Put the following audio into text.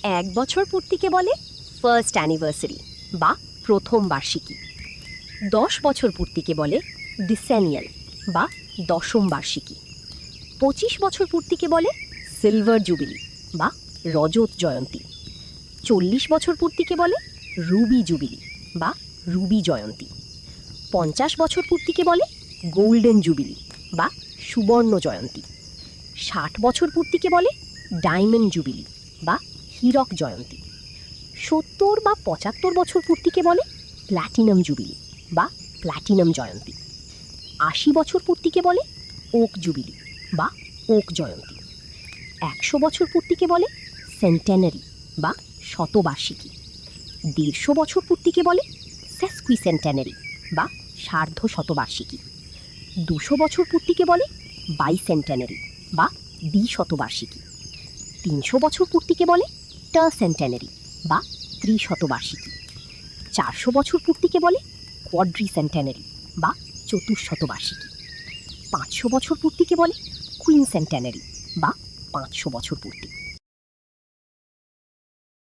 1 বছর পূর্তিকে বলে first anniversary বা প্রথম বার্ষিকী। 10 বছর পূর্তিকে বলে ডিসেনিয়াল বা দশম বার্ষিকী। 25 বছর পূর্তিকে বলে সিলভার জুবিলি বা রজত জয়ন্তী। 40 বছর পূর্তিকে বলে রুবি জুবিলি বা রুবি জয়ন্তী। 50 বছর পূর্তিকে বলে গোল্ডেন জুবিলি বা সুবর্ণ জয়ন্তী। 60 বছর পূর্তিকে বলে ডায়মন্ড জুবিলি বা হীরক জয়ন্তী। 70 বা 75 বছর পূর্তিকে বলে প্ল্যাটিনাম জুবিলি বা প্ল্যাটিনাম জয়ন্তী। 80 বছর পূর্তিকে বলে ওক জুবিলি বা ওক জয়ন্তী। 100 বছর পূর্তিকে বলে সেন্টেনারি বা শতবার্ষিকী। 150 বছর পূর্তিকে বলে সেস্কুইসেন্টেনারি বা সার্ধ শতবার্ষিকী। 200 বছর পূর্তিকে বলে বাইসেন্টেনারি বা দ্বিশতবার্ষিকী। 300 বছর পূর্তিকে বলে টারসেন্টেনারি বা ত্রিশতবার্ষিকী। 400 বছর পূর্তিকে বলে কোয়াড্রিসেন্টেনারি বা চতুর্শতবার্ষিকী। 500 বছর পূর্তিকে বলে কুইনসেন্টেনারি বা 500 বছর পূর্তি।